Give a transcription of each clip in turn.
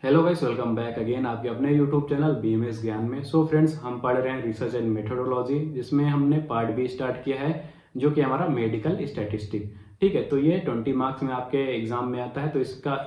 Hello guys, welcome back again आपके अपने YouTube channel BMS ज्ञान में। सो फ्रेंड्स, हम पढ़ रहे हैं रिसर्च एंड मेथोडोलॉजी, जिसमें हमने पार्ट बी स्टार्ट किया है जो कि हमारा मेडिकल स्टैटिस्टिक। ठीक है, तो ये 20 मार्क्स में आपके एग्जाम में आता है। तो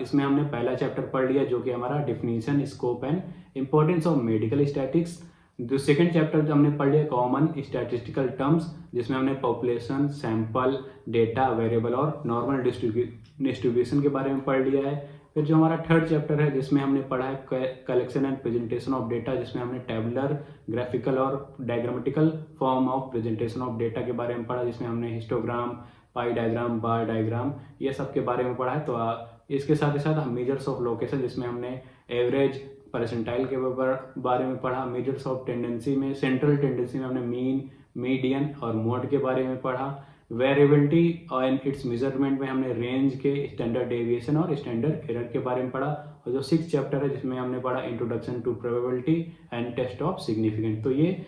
इसमें हमने पहला चैप्टर पढ़ लिया जो कि हमारा definition, scope and importance of medical statics. जो सेकेंड चैप्टर हमने पढ़ लिया कॉमन स्टैटिस्टिकल टर्म्स, जिसमें हमने पॉपुलेशन, सैंपल, डेटा, वेरिएबल और नॉर्मल डिस्ट्रीब्यूशन के बारे में पढ़ लिया है। फिर जो हमारा थर्ड चैप्टर है जिसमें हमने पढ़ा है collection and presentation of data, जिसमें हमने टेबुलर, ग्राफिकल और diagrammatical form of presentation of data के बारे में पढ़ा, जिसमें हमने हिस्टोग्राम, पाई डायग्राम, बार डायग्राम, ये सब के बारे में पढ़ा है। तो इसके साथ ही साथ हम मेजर्स ऑफ लोकेशन, जिसमें हमने एवरेज, परसेंटाइल के बारे में पढ़ा। मेजर्स ऑफ टेंडेंसी में सेंट्रल टेंडेंसी में हमने मीन, मीडियन और मोड के बारे में पढ़ा। वेरिएबिलिटी एंड इट्स मेजरमेंट में हमने रेंज के, स्टैंडर्ड डेविएशन और स्टैंडर्ड एरर के बारे में पढ़ा। और जो 6th चैप्टर है जिसमें हमने पढ़ा introduction to probability and test of significant. तो ये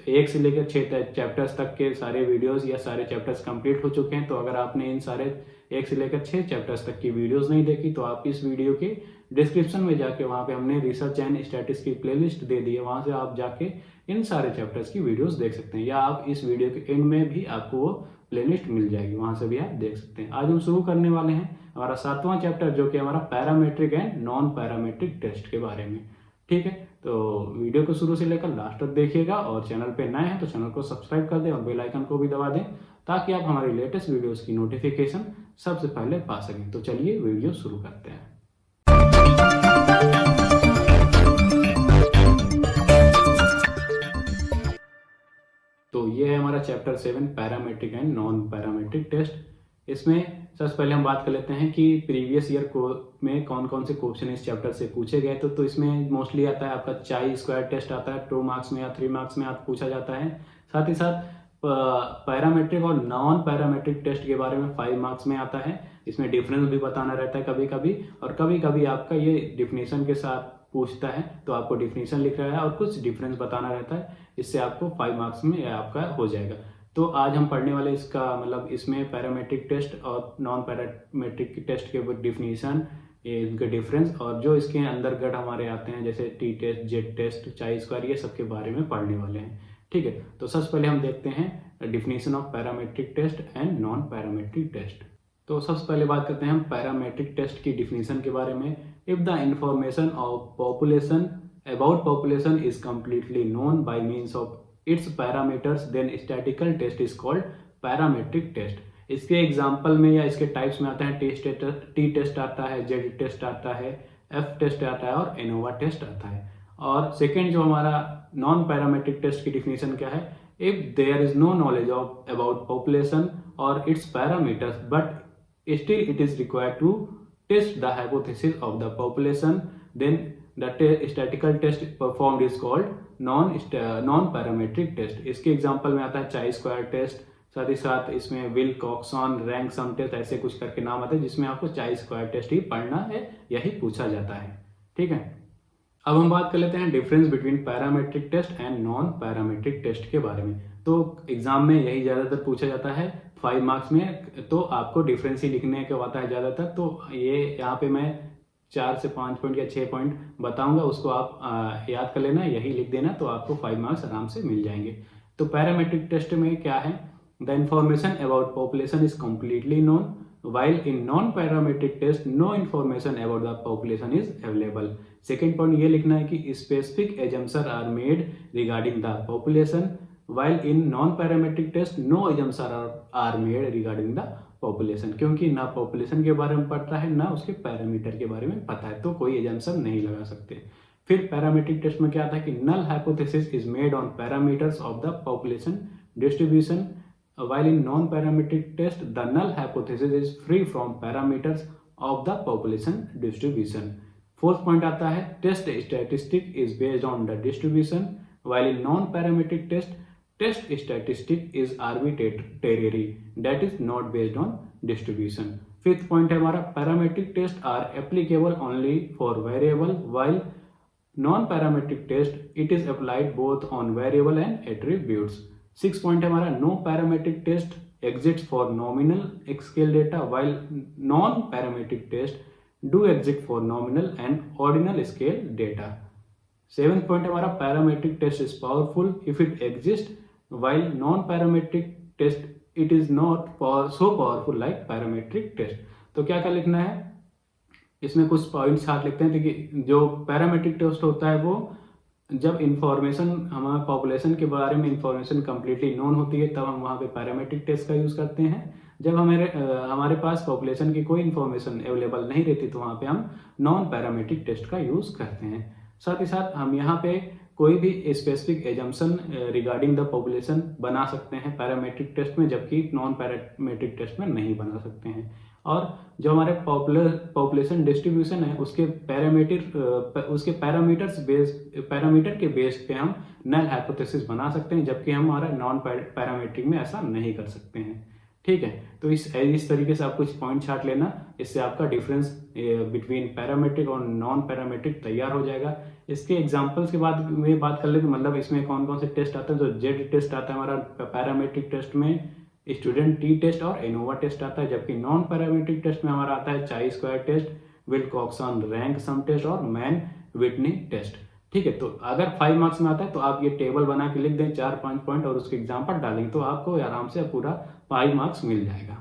1 से लेकर 6 चैप्टर्स तक के सारे वीडियोस या सारे चैप्टर्स कंप्लीट हो चुके हैं। तो अगर आपने इन सारे 1 से लेकर 6 चैप्टर्स तक की वीडियोस नहीं देखी तो आप इस वीडियो के डिस्क्रिप्शन में जाके वहाँ पे हमने रिसर्च एंड स्टैटिस्टिक्स की प्लेलिस्ट दे दी है, वहाँ से आप जाके इन सारे चैप्टर्स की वीडियोस देख सकते हैं, या आप इस वीडियो के एंड में भी आपको वो प्लेलिस्ट मिल जाएगी, वहाँ से भी आप देख सकते हैं। आज हम शुरू करने वाले हैं हमारा 7वां चैप्टर जो कि हमारा parametric and non parametric test के बारे में। ठीक है, तो वीडियो को शुरू से लेकर लास्ट तक देखिएगा, और चैनल पे नए हैं तो चैनल को सब्सक्राइब कर दें और बेल आइकन को भी दबा दें ताकि आप हमारी लेटेस्ट वीडियोस की नोटिफिकेशन सबसे पहले पा सकें। तो चलिए वीडियो शुरू करते हैं। तो ये है हमारा chapter 7 parametric and non parametric test. इसमें सबसे पहले हम बात कर लेते हैं कि प्रीवियस ईयर में कौन कौन से क्वेश्चन इस चैप्टर से पूछे गए। तो इसमें मोस्टली आता है आपका चाई स्क्वायर टेस्ट आता है, 2 मार्क्स में या 3 मार्क्स में आप पूछा जाता है। साथ ही साथ पैरामेट्रिक और नॉन पैरामेट्रिक टेस्ट के बारे में 5 मार्क्स में आता है। इसमें डिफरेंस भी बताना रहता है कभी कभी, और कभी कभी आपका ये डिफिनेशन के साथ पूछता है तो आपको डिफिनेशन लिख रहा है और कुछ डिफरेंस बताना रहता है। इससे आपको 5 मार्क्स में आपका हो जाएगा। तो आज हम पढ़ने वाले इसका मतलब इसमें पैरामेट्रिक टेस्ट और नॉन पैरामेट्रिक टेस्ट के डिफिनीशन, इनके डिफरेंस, और जो इसके अंतर्गत हमारे आते हैं जैसे T test, Z test, chi square, ये सब के बारे में पढ़ने वाले हैं। ठीक है, तो सबसे पहले हम देखते हैं definition of parametric test and non parametric test. तो सबसे पहले बात करते हैं हम पैरामेट्रिक टेस्ट की डिफिनीशन के बारे में। If the information of population about population is completely known by means of its parameters, then statistical test is called parametric test। इसके एग्जाम्पल में या इसके टाइप्स में आता है टी टेस्ट आता है, जेड टेस्ट आता है, एफ टेस्ट आता है और एनोवा टेस्ट आता है। और सेकेंड जो हमारा नॉन पैरामेट्रिक टेस्ट की डिफिनीशन क्या है, if there is no knowledge of about population और its parameters but still it is required to test the hypothesis of the population, then the statistical test performed is called non parametric test। इसके example में आता है chi square test, साथ ही साथ इसमें विल्कॉक्सन rank sum test, ऐसे कुछ करके नाम आते हैं जिसमें आपको चाई स्क्वायर टेस्ट ही पढ़ना है, यही पूछा जाता है। ठीक है, अब हम बात कर लेते हैं difference between parametric test and non parametric test के बारे में। तो एग्जाम में यही ज़्यादातर पूछा जाता है 5 मार्क्स में, तो आपको डिफरेंस ही लिखने का होता है ज़्यादातर। तो ये यहाँ पे मैं 4 से 5 पॉइंट या 6 पॉइंट बताऊंगा, उसको आप याद कर लेना, यही लिख देना, तो आपको 5 मार्क्स आराम से मिल जाएंगे। तो पैरामेट्रिक टेस्ट में क्या है, the information about population is completely known, while in non-parametric test no information about the population is available। Second point ये लिखना है कि specific assumptions are made regarding the population, while in non-parametric test no assumptions are made regarding the population। क्योंकि ना population के बारे में पता है ना उसके पैरामीटर के बारे में पता है, तो कोई एजम्पशन नहीं लगा सकते। फिर पैरामेट्रिक टेस्ट में क्या आता है कि null hypothesis is made on parameters of the population distribution, while in non-parametric test the null hypothesis is free from parameters of the population distribution। Fourth point आता है test statistic is based on the distribution, while in non-parametric test test statistic is arbitrary that is not based on distribution। Fifth point है हमारा parametric test are applicable only for variable, while non-parametric test it is applied both on variable and attributes। 6 point है हमारा no parametric test exist for nominal scale data, while non parametric test do exist for nominal and ordinal scale data. 7th point हमारा parametric test is powerful if it exist while non parametric test it is not so powerful like parametric test. तो क्या क्या लिखना है, इसमें कुछ points हाथ लिखते हैं। देखिए जो पैरामेट्रिक टेस्ट होता है वो जब इंफॉर्मेशन हमारे पॉपुलेशन के बारे में इंफॉर्मेशन कंप्लीटली नोन होती है तब हम वहाँ पे पैरामेट्रिक टेस्ट का यूज़ करते हैं। जब हमारे पास पॉपुलेशन की कोई इंफॉर्मेशन अवेलेबल नहीं रहती तो वहाँ पे हम नॉन पैरामेट्रिक टेस्ट का यूज़ करते हैं। साथ ही साथ हम यहाँ पे कोई भी specific assumption regarding the population बना सकते हैं पैरामेट्रिक टेस्ट में, जबकि नॉन पैरामेट्रिक टेस्ट में नहीं बना सकते हैं। और जो हमारे पॉपुलेशन डिस्ट्रीब्यूशन है उसके पैरामीटर के बेस पे हम नल हाइपोथेसिस बना सकते हैं, जबकि हम हमारा नॉन पैरामेट्रिक में ऐसा नहीं कर सकते हैं। ठीक है, तो इस तरीके से आप कुछ पॉइंट छाट लेना, इससे आपका डिफरेंस बिटवीन पैरामेट्रिक और नॉन पैरामेट्रिक तैयार हो जाएगा। इसके एग्जांपल्स के बाद में बात कर लेते, मतलब इसमें कौन कौन से टेस्ट आते हैं। तो जेड टेस्ट आता है हमारा पैरामेट्रिक टेस्ट में, स्टूडेंट टी टेस्ट और एनोवा टेस्ट आता है, जबकि नॉन पैरामेट्रिक टेस्ट में हमारा आता है chi square test, Wilcoxon rank sum test और मैन विटनी टेस्ट। ठीक है, तो अगर 5 मार्क्स में आता है तो आप ये टेबल बना के लिख दें 4-5 पॉइंट और उसके एग्जाम्पल डालेंगे तो आपको आराम से पूरा 5 मार्क्स मिल जाएगा।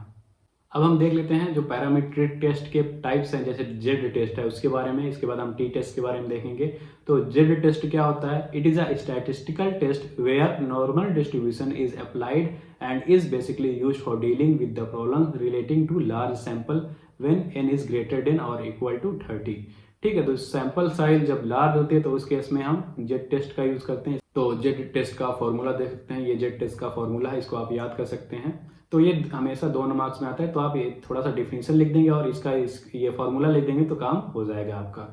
अब हम देख लेते हैं जो पैरामेट्रिक टेस्ट के टाइप्स हैं, जैसे जेड टेस्ट है उसके बारे में, इसके बाद हम टी टेस्ट के बारे में देखेंगे। तो जेड टेस्ट क्या होता है, it is a statistical test where normal distribution is applied and is basically used for dealing with the problem relating to large sample when n is greater than और equal to 30। ठीक है, तो sample size जब large होती है तो उस case में हम जेड टेस्ट का यूज करते हैं। तो जेड टेस्ट का फॉर्मूला देख सकते हैं, ये जेड टेस्ट का फॉर्मूला है, इसको आप याद कर सकते हैं। तो ये हमेशा 2 मार्क्स में आता है, तो आप ये थोड़ा सा डिफिनेशन लिख देंगे और ये फॉर्मूला लिख देंगे तो काम हो जाएगा आपका।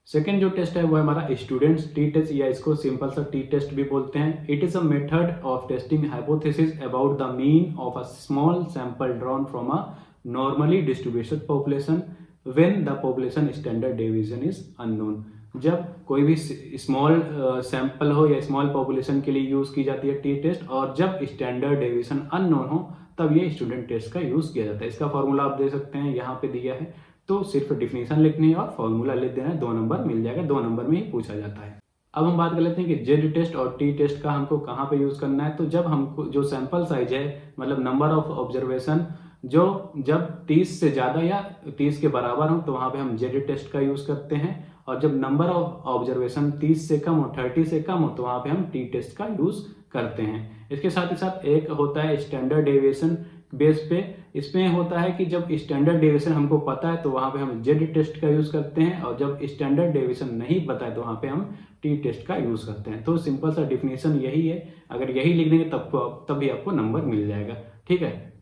सेकेंड जो टेस्ट है वो है हमारा स्टूडेंट्स टी टेस्ट, या इसको सिंपल सा टी टेस्ट भी बोलते हैं। It is a method of testing hypothesis about the mean of a small sample drawn from a normally distributed population when the population standard deviation is unknown. जब कोई भी small sample हो या small population के लिए use की जाती है टी टेस्ट, और जब स्टैंडर्ड डेविएशन अननोन हो तब ये स्टूडेंट टेस्ट का यूज किया जाता है। इसका फॉर्मूला आप दे सकते हैं, यहाँ पे दिया है, तो सिर्फ डिफिनेशन लिखनी है और फॉर्मूला लिख देना है, 2 नंबर मिल जाएगा, 2 नंबर में ही पूछा जाता है। अब हम बात कर लेते हैं कि जेड टेस्ट और टी टेस्ट का हमको कहाँ पे यूज करना है। तो जब हमको जो सैंपल साइज है, मतलब नंबर ऑफ ऑब्जर्वेशन जब 30 से ज्यादा या 30 के बराबर हो तो वहां पे हम जेड टेस्ट का यूज करते हैं, और जब नंबर ऑफ ऑब्जर्वेशन 30 से कम हो, 30 से कम हो तो वहां पे हम टी टेस्ट का यूज करते हैं। इसके साथ ही साथ एक होता है स्टैंडर्ड डेविएशन बेस पे। इसमें होता है कि जब स्टैंडर्ड डेविएशन हमको पता है तो वहां पे हम जेड टेस्ट का यूज करते हैं, और जब स्टैंडर्ड डेविएशन नहीं पता है तो वहां पे हम टी टेस्ट का यूज करते हैं। तो सिंपल सा डिफिनेशन यही है, अगर यही लिख देंगे तब भी आपको नंबर मिल जाएगा। ठीक है,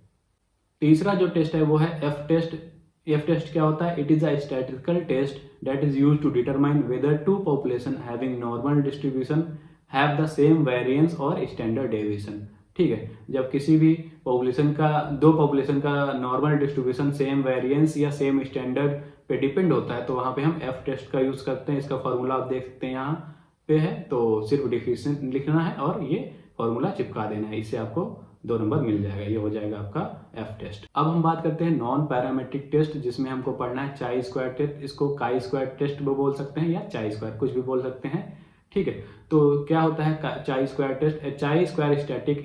तीसरा जो टेस्ट है वो है एफ टेस्ट। एफ टेस्ट क्या होता है, it is a statistical test that is used to determine whether two population having normal distribution have the same variance और स्टैंडर्ड डेविएशन। ठीक है, जब किसी भी दो पॉपुलेशन का नॉर्मल डिस्ट्रीब्यूशन सेम वेरिएंस या सेम स्टैंडर्ड पे डिपेंड होता है तो वहां पे हम एफ टेस्ट का यूज करते हैं। इसका फॉर्मूला आप देख सकते हैं यहाँ पे है, तो सिर्फ डिफिनेशन लिखना है और ये फॉर्मूला चिपका देना है, इससे आपको 2 नंबर मिल जाएगा, ये हो जाएगा आपका एफ टेस्ट। अब हम बात करते हैं नॉन पैरामेट्रिक टेस्ट, जिसमें हमको पढ़ना है चाई स्क्वायर टेस्ट। इसको काई स्क्वायर टेस्ट भी बोल सकते हैं या चाई स्क्वायर, कुछ भी बोल सकते हैं। ठीक है, तो क्या होता है chi square test. Chi square static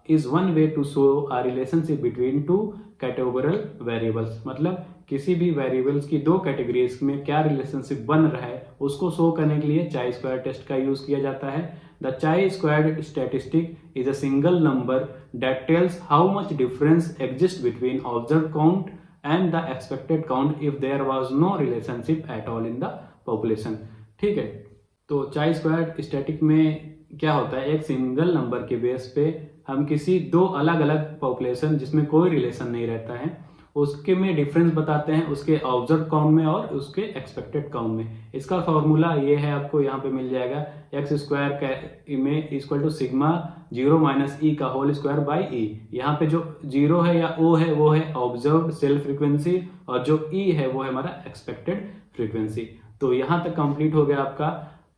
is one way to show a relationship between 2 categorical variables. मतलब किसी भी वेरिएबल्स की 2 कैटेगरीज में क्या रिलेशनशिप बन रहा है उसको शो करने के लिए चाई स्क्वायर टेस्ट का यूज किया जाता है। The chi square statistic is a single number that tells how much difference exist between observe count and the expected count if there was no relationship at all in the population. ठीक है, तो चाई square static में क्या होता है, एक single number के बेस पे हम किसी 2 अलग अलग पॉपुलेशन जिसमें कोई रिलेशन नहीं रहता है उसके में डिफरेंस बताते हैं, उसके ऑब्जर्व काउंट में और उसके एक्सपेक्टेड काउंट में। इसका फॉर्मूला ये है, आपको यहाँ पे मिल जाएगा, एक्स स्क्वायर में इक्वल टू सिग्मा 0 माइनस ई का होल स्क्वायर बाई ई। यहाँ पे जो 0 है या ओ है वो है ऑब्जर्व सेल फ्रीक्वेंसी, और जो ई है वो है हमारा एक्सपेक्टेड फ्रीक्वेंसी। तो यहाँ तक कंप्लीट हो गया आपका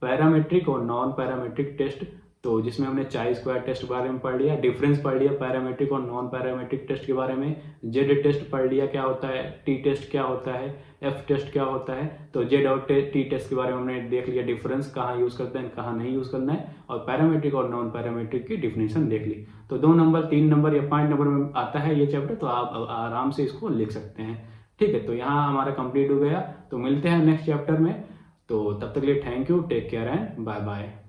पैरामेट्रिक और नॉन पैरामेट्रिक टेस्ट। तो जिसमें हमने चाई स्क्वायर टेस्ट के बारे में पढ़ लिया, डिफरेंस पढ़ लिया पैरामेट्रिक और नॉन पैरामेट्रिक टेस्ट के बारे में, जेड टेस्ट पढ़ लिया क्या होता है, टी टेस्ट क्या होता है, एफ टेस्ट क्या होता है। तो जेड और टी टेस्ट के बारे में हमने देख लिया, डिफरेंस कहाँ यूज़ करते हैं कहाँ नहीं यूज़ करना है, और पैरामेट्रिक और नॉन पैरामेट्रिक की डिफिनेशन देख ली। तो 2 नंबर 3 नंबर या 5 नंबर में आता है ये चैप्टर, तो आप आराम से इसको लिख सकते हैं। ठीक है, तो यहाँ हमारा कंप्लीट हो गया। तो मिलते हैं नेक्स्ट चैप्टर में। तो तब तक के लिए thank you, take care and bye bye.